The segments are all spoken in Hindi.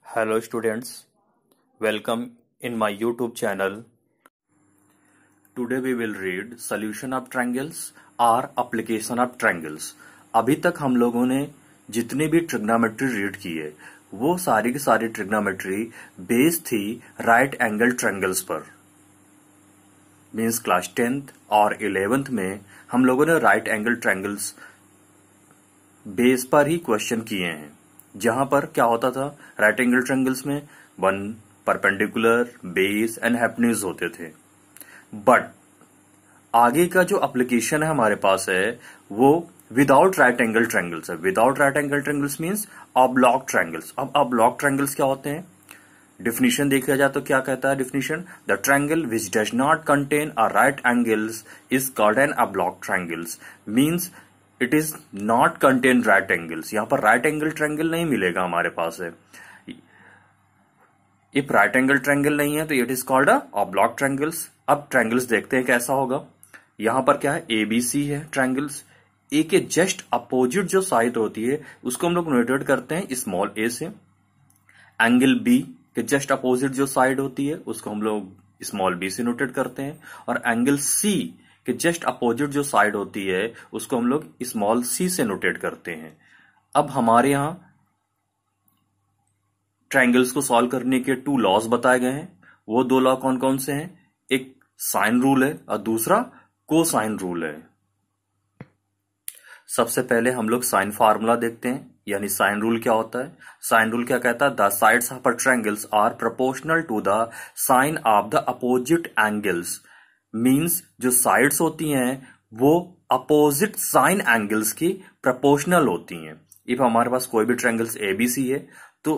Hello students, welcome in my YouTube channel. Today we will read solution of triangles or application of triangles. अभी तक हम लोगों ने जितनी भी ट्रिग्नोमेट्री रीड की है वो सारी की सारी ट्रिग्नोमेट्री बेस्ड थी राइट एंगल ट्रायंगल्स पर। मींस क्लास 10th और 11th में हम लोगों ने राइट एंगल ट्रायंगल्स बेस पर ही क्वेश्चन किए हैं, जहां पर क्या होता था राइट एंगल ट्रायंगल्स में one perpendicular, base and hypotenuse होते थे। बट आगे का जो एप्लीकेशन है हमारे पास है वो विदाउट राइट एंगल ट्रायंगल्स है। Without right angle triangles means oblique triangles. अब ऑब्लॉक ट्रायंगल्स क्या होते हैं? डिफिनीशन देखा जाए तो क्या कहता है definition? The triangle which does not contain a right angles is called an oblique triangles. Means it is not contain right angles. यहां पर राइट एंगल ट्रायंगल नहीं मिलेगा हमारे पास है। इफ राइट एंगल ट्रायंगल नहीं है तो it is called a oblique triangles. अब ट्रायंगल्स देखते हैं कैसा होगा। यहां पर क्या है, एबीसी है ट्रायंगल्स। ए के जस्ट अपोजिट जो साइड होती है उसको हम लोग नोटेट करते हैं स्मॉल ए से। एंगल बी के जस्ट अपोजिट जो साइड होती है उसको हम लोग स्मॉल बी से नोटेट करते हैं। और एंगल सी के जस्ट अपोजिट जो साइड होती है उसको हम लोग स्मॉल सी से नोटेट करते हैं। अब हमारे यहां ट्रायंगल्स को सॉल्व करने के 2 लॉज बताए गए हैं। वो 2 लॉ कौन कौन से हैं? एक साइन रूल है और दूसरा कोसाइन रूल है। सबसे पहले हम लोग साइन फार्मूला देखते हैं, यानी साइन रूल क्या होता है। साइन रूल क्या कहता है? The sides of triangles are proportional to the sine of the opposite angles. Means जो साइड्स होती हैं वो अपोजिट साइन एंगल्स की प्रोपोर्शनल होती हैं। इफ हमारे पास कोई भी ट्रायंगल्स एबीसी है तो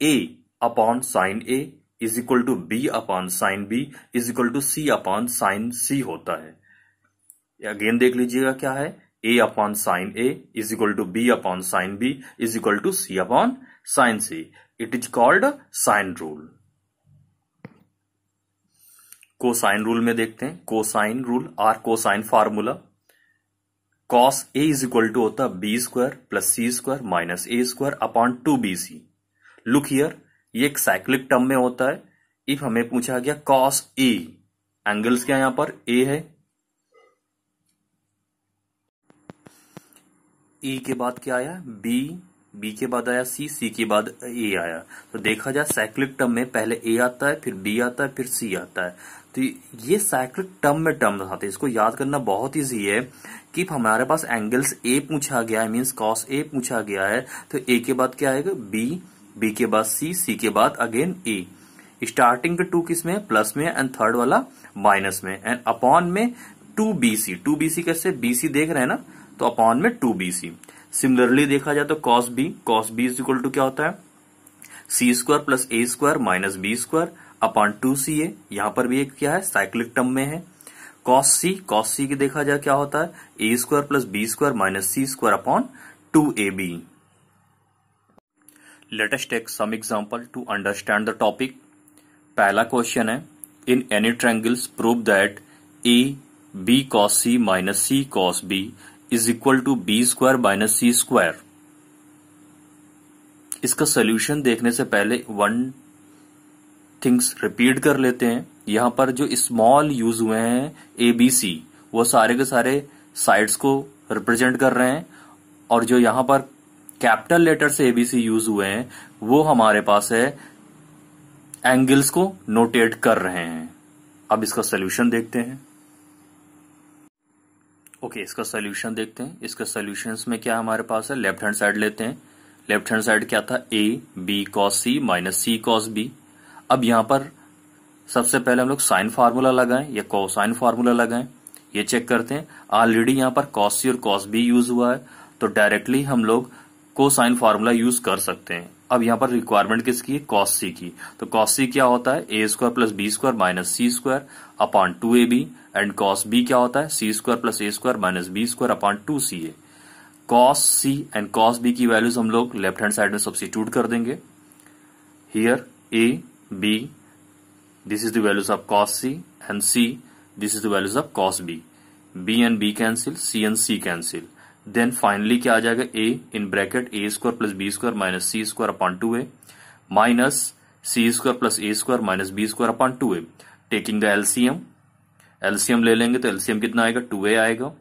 a upon sine a is equal to b upon sine b is equal to c upon sine c होता है। अगेन देख लीजिएगा क्या है, a upon sine a is equal to b upon sine b is equal to c upon sine c. It is called sine rule. Cosine rule में देखते हैं। कोसाइन रूल और cosine formula cos a is equal to होता है B square plus C square minus A square upon 2bc। Look here, ये एक साइक्लिक टर्म में होता है। इफ हमें पूछा गया कॉस ए, एंगल्स क्या यहां पर ए है, ए के बाद क्या आया बी, बी के बाद आया सी, सी के बाद ए आया। तो देखा जाए साइक्लिक टर्म में पहले ए आता है, फिर बी आता है, फिर सी आता है। तो ये साइक्लिक टर्म में टर्म आते हैं, इसको याद करना बहुत इजी है कि हमारे पास एंगल्स ए पूछा गया है, मींस कॉस ए पूछा गया है, तो ए के बाद क्या आएगा बी, बी के बाद सी, सी के बाद अगेन ए। स्टार्टिंग के 2 किस में? प्लस में, एंड थर्ड वाला माइनस में, एंड अपॉन में 2bc। 2bc कैसे? bc देख रहे हैं ना, तो अपॉन में 2bc। सिमिलरली देखा जाए तो cos b is equal to क्या होता है? C square plus a square minus b square upon 2ca। यहां पर भी एक क्या है, साइक्लिक टर्म में है। कॉस सी की देखा जाए क्या होता है? A square plus b square minus C square upon 2ab। Let us take some example to understand the topic. पहला क्वेश्चन है, in any triangles prove that a B cos C minus C cos b is equal to b square minus C square. इसका सोल्यूशन देखने से पहले 1 थिंग्स रिपीट कर लेते हैं। यहां पर जो स्मॉल यूज हुए हैं एबीसी, वो सारे के सारे साइड्स को रिप्रेजेंट कर रहे हैं, और जो यहां पर कैपिटल लेटर से एबीसी यूज हुए हैं वो हमारे पास है एंगल्स को नोटेट कर रहे हैं। अब इसका सोल्यूशन देखते हैं। ओके, इसका सोल्यूशन देखते हैं। इसका सोल्यूशंस में क्या हमारे पास है, लेफ्ट हैंड साइड लेते हैं। लेफ्ट हैंड साइड क्या था? A B cos C minus C cos B. अब यहां पर सबसे पहले हम लोग साइन फार्मूला लगाएं या कोसाइन फार्मूला लगाएं, ये चेक करते हैं। ऑलरेडी यहां पर कॉस सी और कॉस बी यूज हुआ है, तो डायरेक्टली हम लोग कोसाइन फार्मूला यूज कर सकते हैं। अब यहां पर रिक्वायरमेंट किसकी है? कॉस सी की। तो कॉस सी क्या होता है? A square plus b square minus C square upon 2ab। And cos B क्या होता है? C square plus a square minus b square upon 2ca। Cos C and cos B की वैल्यूज हम लोग लेफ्ट हैंड साइड में सब्स्टिट्यूट कर देंगे। Here a b, this is the values of cos C, and c, this is the values of cos B. B and b cancel, C and c cancel. Then finally क्या आ जाएगा? A in bracket a square plus b square minus C square upon 2a minus C square plus a square minus b square upon 2a। Taking the LCM ले लेंगे तो एलसीएम कितना आएगा, 2a आएगा।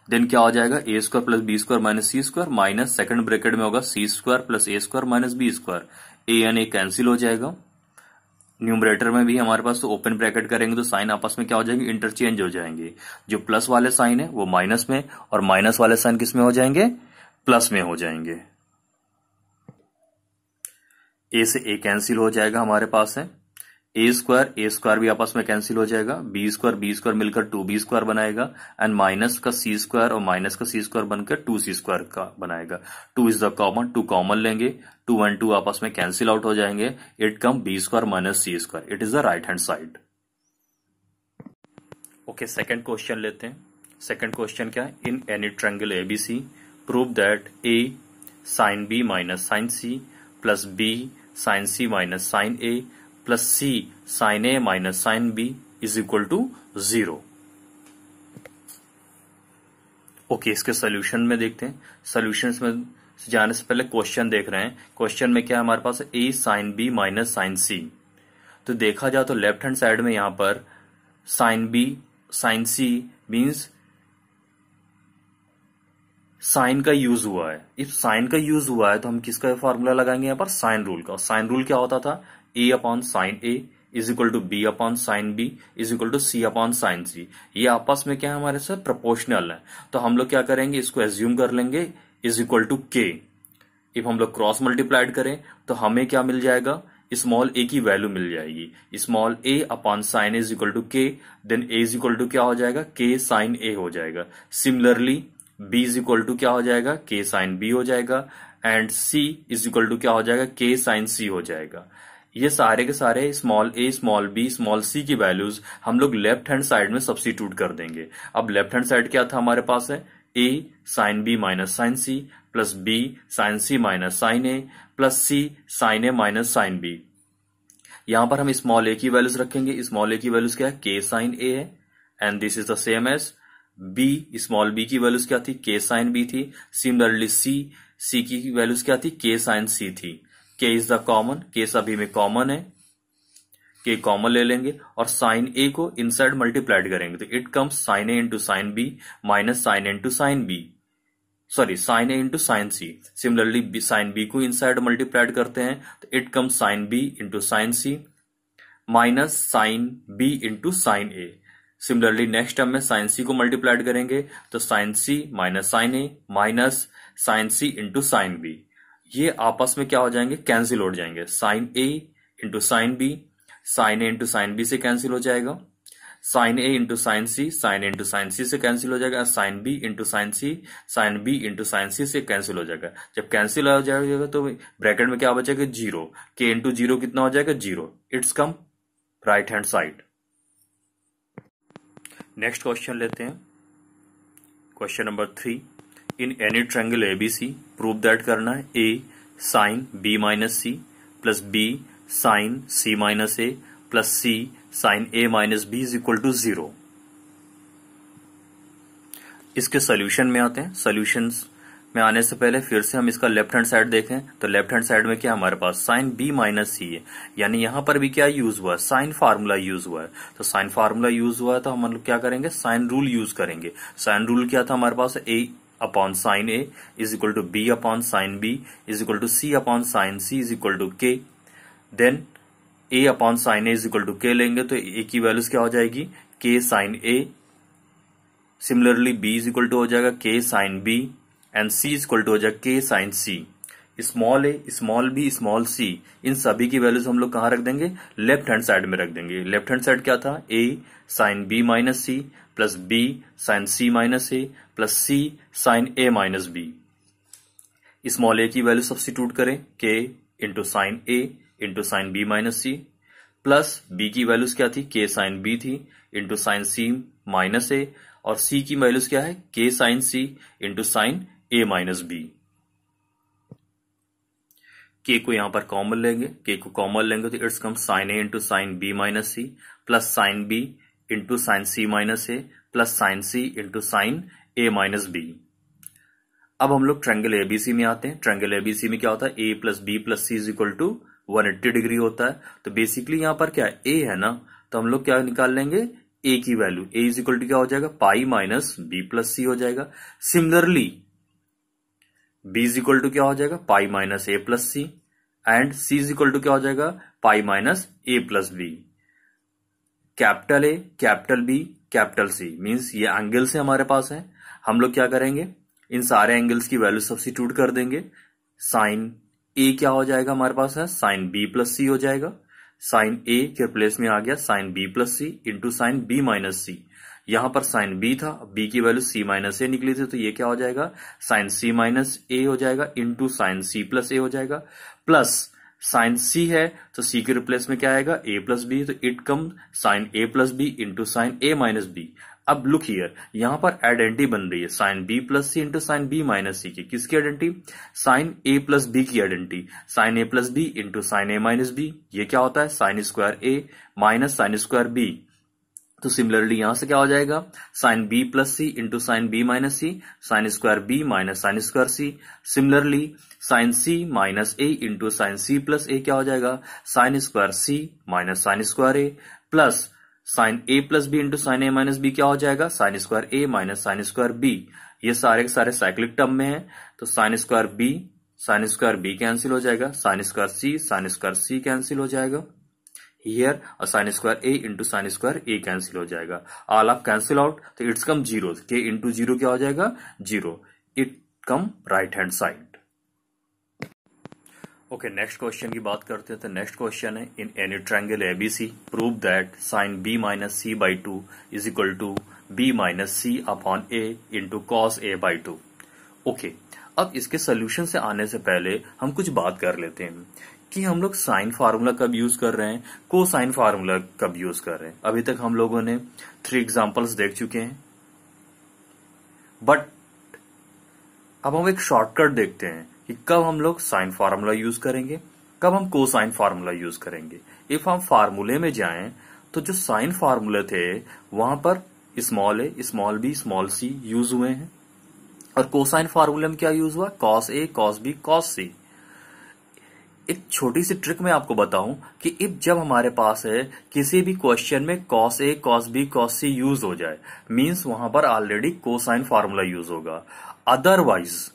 देन क्या हो जाएगा, a square plus b square minus C square minus second bracket में होगा c square plus a square minus b square. A यानी कैंसिल हो जाएगा। न्यूमरेटर में भी हमारे पास तो ओपन ब्रैकेट करेंगे तो साइन आपस में क्या हो जाएंगे, इंटरचेंज हो जाएंगे। जो प्लस वाले साइन है वो माइनस में और माइनस वाले साइन किस में हो जाएंगे, प्लस में हो जाएंगे। ए से ए कैंसिल हो जाएगा, हमारे पास है ए स्क्वायर भी आपस में कैंसिल हो जाएगा। बी स्क्वायर मिलकर 2b स्क्वायर बनाएगा एंड माइनस का सी स्क्वायर और माइनस का सी स्क्वायर बनकर 2c स्क्वायर का बनाएगा। 2 इज द कॉमन, 2 कॉमन लेंगे, 2 एंड 2 आपस में कैंसिल आउट हो जाएंगे। It come b square minus C square. It is the right hand side. Okay, second question लेते हैं। सेकंड क्वेश्चन क्या है, in any triangle ABC prove that a sin b minus sin c plus b sin c minus sin a plus c sin a minus sin b is equal to 0। Okay, इसके सोल्यूशन में देखते हैं। सोल्यूशन में जाने से पहले क्वेश्चन देख रहे हैं। क्वेश्चन में क्या है हमारे पास, a sin b minus sin c। तो देखा जाए तो लेफ्ट हैंड साइड में यहां पर sin b sin c means sign का यूज हुआ है। इफ साइन का यूज हुआ है तो हम किसका फॉर्मूला लगाएंगे यहाँ पर, साइन रूल का। साइन रूल क्या होता था, a upon sine a is equal to b upon sine b is equal to c upon sine c। ये आपस में क्या है हमारे साथ प्रोपोर्शनल है। तो हम लोग क्या करेंगे, इसको एज्यूम कर लेंगे is equal to k। If हम लोग क्रॉस मल्टीप्लाइड करें तो हमें क्या मिल जाएगा, स्मॉल a की वैल्यू मिल जाएगी। Small a upon sine is equal to k, then a is equal to क्या हो जाएगा, k साइन a हो जाएगा। Similarly b is equal to क्या हो जाएगा, k साइन b हो जाएगा and c is equal to क्या हो जाएगा, k साइन c हो जाएगा। ये सारे के सारे small a small b small c की वैल्यूज हम लोग लेफ्ट हैंड साइड में सब्स्टिट्यूट कर देंगे। अब लेफ्ट हैंड साइड क्या था हमारे पास है, a sine b minus sine c plus b sine c minus sine a plus c sine a minus sine b। यहां पर हम स्मॉल a की वैल्यूज रखेंगे। स्मॉल a की वैल्यूज क्या है, k साइन a है and this is the same as b। Small b की वैल्यूज क्या थी, k साइन b थी। सिमिलरली c की वैल्यूज क्या थी, k साइन c थी। k is the common, k सभी में कॉमन है, k कॉमन ले लेंगे और साइन a को इनसाइड मल्टीप्लाइड करेंगे तो it comes sine a into sine b minus sine a into sine b, sorry sine a into sine c। Similarly sine b को इनसाइड मल्टीप्लाइड करते हैं तो it comes sine b into sine c minus sine b into sine a। Similarly next term में साइन c को मल्टीप्लाइड करेंगे तो sine c minus sine a minus sine c into sine b। ये आपस में क्या हो जाएंगे, कैंसिल हो जाएंगे। Sine a into sine b, sine a into sine b से कैंसिल हो जाएगा। Sine a into sine c, sine a into sine c से कैंसिल हो जाएगा। Sine b into sine c, sine b into sine c से कैंसिल हो जाएगा। जब कैंसिल हो जाएगा तो ब्रैकेट में क्या बचेगा, 0। k इंटू 0 कितना हो जाएगा, 0। It's come right hand side. Next question लेते हैं, question number 3। In any triangle ABC prove that करना है a sine b minus c plus b sine c minus a plus c sine a minus b is equal to 0। इसके सोल्यूशन में आते हैं। सोल्यूशंस में आने से पहले फिर से हम इसका लेफ्ट हैंड साइड देखें तो लेफ्ट हैंड साइड में क्या हमारे पास साइन b माइनस c है, यानी यहां पर भी क्या यूज हुआ है, साइन फार्मूला यूज हुआ है। तो साइन फार्मूला यूज हुआ है तो हम लोग क्या करेंगे, साइन रूल यूज करेंगे। साइन रूल क्या था हमारे पास, a upon sine a is equal to b upon sine b is equal to c upon sine c is equal to k। Then a upon sine a is equal to k लेंगे तो a की वैल्यूज क्या हो जाएगी, k sine a। Similarly b is equal to हो जाएगा k sine b and c is equal to हो जाएगा k sine c। Small a small b small c इन सभी की वैल्यूज हम लोग कहां रख देंगे, लेफ्ट हैंड साइड में रख देंगे। लेफ्ट हैंड साइड क्या था, a sine b minus c plus b sine c minus a plus c sine a minus b। Small a की वैल्यू सब्स्टिट्यूट करें, k into sine a into sine b minus c plus b की वैल्यूज क्या थी, k साइन b थी into sine c minus a और c की वैल्यूज क्या है, k sine c into sine a minus b। k को यहां पर कॉमन लेंगे, k को कॉमन लेंगे तो it's come sine a into sine b minus c plus sine b into sine c minus a plus sine c into sine a minus b। अब हम लोग ट्रायंगल एबीसी में आते हैं। ट्रायंगल एबीसी में क्या होता है, a plus b plus c is equal to 180 degree होता है। तो बेसिकली यहां पर क्या ए है ना, तो हम लोग क्या निकाल लेंगे, ए की value. A is equal to क्या हो जाएगा, pi minus B plus C हो जाएगा। Similarly B is equal to क्या हो जाएगा, pi minus A plus C, and C is equal to क्या हो जाएगा, pi minus A plus B. Capital A, capital B, capital C, means ये एंगल्स हमारे पास है। हम लोग क्या करेंगे, इन सारे एंगल्स की वैल्यू सब्स्टिट्यूट कर देंगे। साइन ए क्या हो जाएगा हमारे पास है, साइन बी प्लस सी हो जाएगा। साइन ए के प्लेस में आ गया साइन बी प्लस सी इंटू साइन बी माइनस सी। यहां पर साइन बी था, बी की वैल्यू सी माइनस ए निकली थी, तो ये क्या हो जाएगा, साइन सी माइनस ए हो जाएगा इंटू साइन सी प्लस ए हो जाएगा। प्लस साइन सी है तो सी के रिप्लेस में क्या आएगा, ए प्लस बी, तो it come sine A plus B into sine A minus B. अब लुक हियर, यहां पर आइडेंटिटी बन रही है साइन बी प्लस सी into sine B minus C की। किसकी आइडेंटिटी, साइन ए प्लस बी की आइडेंटिटी। साइन ए प्लस बी इंटू साइन ए माइनस बी, ये क्या होता है, साइन स्क्वायर ए माइनस साइन स्क्वायर बी। तो सिमिलरली यहां से क्या हो जाएगा, sine B plus C into sine B minus c, sine square b minus sine square c. Similarly sine C minus a into sine c plus a क्या हो जाएगा, sine square c minus sine square a. Plus sine A plus B into sine A minus b क्या हो जाएगा, साइन स्क्वायर ए माइनस साइन स्क्वायर बी। ये सारे के सारे साइक्लिक टर्म में है, तो साइन स्क्वायर बी कैंसिल हो जाएगा, साइन स्क्वायर सी कैंसिल हो जाएगा हियर, और sine square A into sine square A cancel हो जाएगा। ऑल ऑफ कैंसिल आउट, तो it's come zero, K into zero क्या हो जाएगा, zero. It come right hand side. Okay, next question की बात करते हैं। तो नेक्स्ट क्वेश्चन है, in any triangle ABC prove that sine B minus C by two is equal to B minus C upon A into cos A by to. Okay, अब इसके सोल्यूशन से आने से पहले हम कुछ बात कर लेते हैं कि हम लोग साइन फार्मूला कब यूज कर रहे हैं, कोसाइन फार्मूला कब यूज कर रहे हैं। अभी तक हम लोगों ने 3 एग्जांपल्स देख चुके हैं, बट अब हम एक शॉर्टकट देखते हैं कि कब हम लोग साइन फार्मूला यूज करेंगे, कब हम कोसाइन फार्मूला यूज करेंगे। इफ हम फार्मूले में जाएं तो जो साइन फार्मूले थे वहां पर स्मॉल ए, small B, small C use हुए हैं, और कोसाइन फार्मूले में क्या यूज हुआ, cos A, cos B, cos सी। एक छोटी सी ट्रिक मैं आपको बताऊं कि इफ जब हमारे पास है किसी भी क्वेश्चन में cos A, cos B, cos C use हो जाए, मींस वहां पर ऑलरेडी कोसाइन फार्मूला यूज होगा। अदरवाइज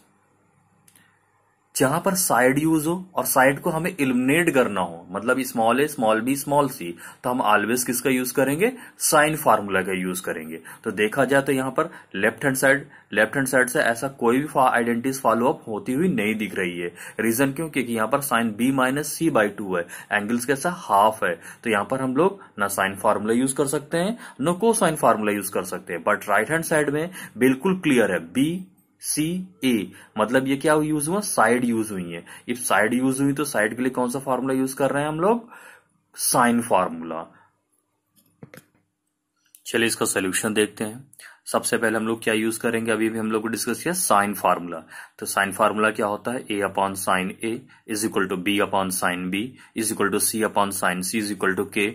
जहां पर साइड यूज हो और साइड को हमें इलिमिनेट करना हो, मतलब स्मॉल ए, स्मॉल बी, स्मॉल सी, तो हम ऑलवेज किसका यूज करेंगे, साइन फार्मूला का यूज करेंगे। तो देखा जाए तो यहां पर लेफ्ट हैंड साइड से ऐसा कोई भी आइडेंटिटीज फॉलो अप होती हुई नहीं दिख रही है। रीजन क्यों, क्योंकि यहां पर sine B minus C by two है, एंगल्स कैसा, हाफ है। तो यहां पर हम लोग ना साइन फार्मूला यूज कर सकते हैं न को साइन फार्मूला यूज कर सकते हैं। बट राइट हैंड साइड में बिल्कुल क्लियर है, बी सी ए, मतलब ये क्या यूज हुआ, साइड यूज हुई है। इफ साइड यूज हुई तो साइड के लिए कौन सा फार्मूला यूज कर रहे हैं हम लोग, साइन फार्मूला। चलिए इसका सोल्यूशन देखते हैं। सबसे पहले हम लोग क्या यूज करेंगे, अभी भी हम लोग को डिस्कस किया साइन फार्मूला। तो साइन फार्मूला क्या होता है, a upon sine a is equal to b upon sine b is equal to c upon sine c is equal to k.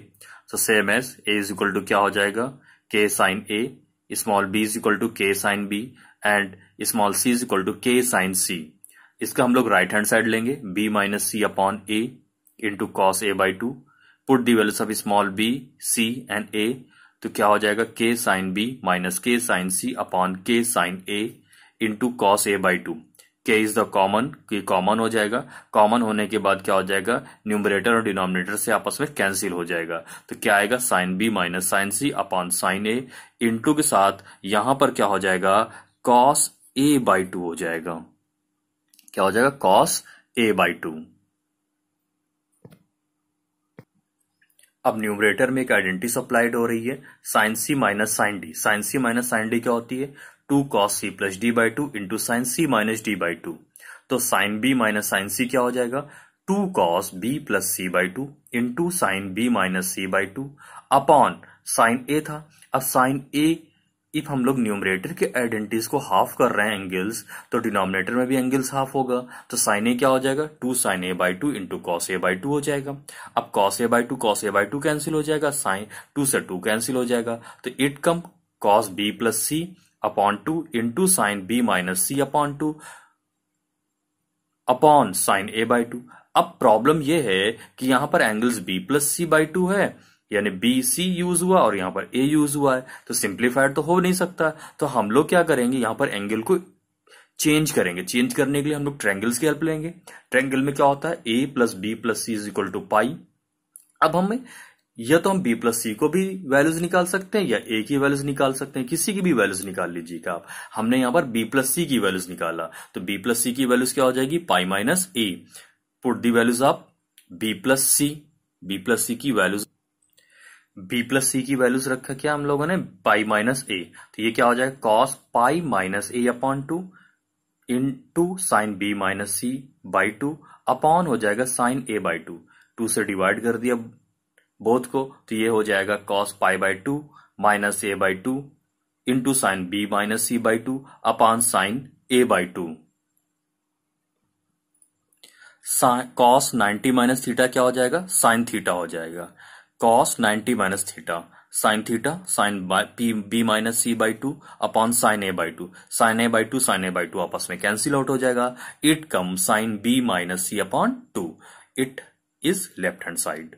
तो same as a is equal to क्या हो जाएगा, k sine a, small b is equal to k sine b and small c is equal to k sine c. इसका हम लोग राइट हैंड साइड लेंगे, b minus C upon A into cos A by two. Put the values of small b, c and a, तो क्या हो जाएगा, k sine B minus k sine c upon k sine a into cos A by two. K is the common, k common हो जाएगा। कॉमन होने के बाद क्या हो जाएगा, न्यूमरेटर और डिनोमिनेटर से आपस में कैंसिल हो जाएगा। तो क्या आएगा, sine B minus sine c upon sine a into के साथ यहां पर क्या हो जाएगा, कॉस ए बाई टू हो जाएगा। क्या हो जाएगा, कॉस ए बाई टू। अब न्यूमरेटर में एक आइडेंटिटी सप्लाइड हो रही है, साइन सी माइनस साइन डी। साइन सी माइनस साइन डी क्या होती है, 2 cos c plus D by two into sine C minus D by two. तो sine B minus sine C क्या हो जाएगा, 2 cos b plus C by two into sine B minus C by two upon sine ए था। अब साइन ए, इफ हम लोग न्यूमरेटर के आइडेंटिटीज को हाफ कर रहे हैं एंगल्स, तो डिनोमिनेटर में भी एंगल्स हाफ होगा। तो साइन ए क्या हो जाएगा, 2 sin a by two into cos A by to हो जाएगा। अब cos A by to cancel हो जाएगा, साइन 2 से 2 कैंसिल हो जाएगा। तो it come cos B plus C upon two into sine B minus C upon two. Upon sine A by two. अब प्रॉब्लम यह है कि यहां पर angles B plus C by two है, यानी बी सी यूज हुआ और यहां पर ए यूज हुआ है, तो सिंप्लीफाइड तो हो नहीं सकता। तो हम लोग क्या करेंगे, यहां पर एंगल को चेंज करेंगे। चेंज करने के लिए हम लोग ट्रायंगल्स की हेल्प लेंगे। ट्रायंगल में क्या होता है, a plus b plus c is equal to pi. अब हमें या तो हम b प्लस सी को भी वैल्यूज निकाल सकते हैं या a की वैल्यूज निकाल सकते हैं, किसी की भी वैल्यूज निकाल लीजिएगा आप। हमने यहां पर b प्लस सी की वैल्यूज निकाला, तो b प्लस सी की वैल्यूज क्या हो जाएगी, pi minus a। Put the values of b plus c. b plus c की वैल्यूज रखा क्या हम लोगों ने, पाई माइनस a। तो ये क्या हो जाएगा, cos pi minus a upon two into sine b minus C by two upon हो जाएगा sine a by two. Two से डिवाइड कर दिया बोथ को, तो ये हो जाएगा cos pi by two minus A by two into sine B minus C by two upon sine A by two. Cos 90 minus theta क्या हो जाएगा, साइन थीटा हो जाएगा। Cos 90 minus theta sine B minus C by two upon sine A by two. Sine A by two आपस में कैंसिल आउट हो जाएगा। It come sine B minus C upon two. It is left hand side.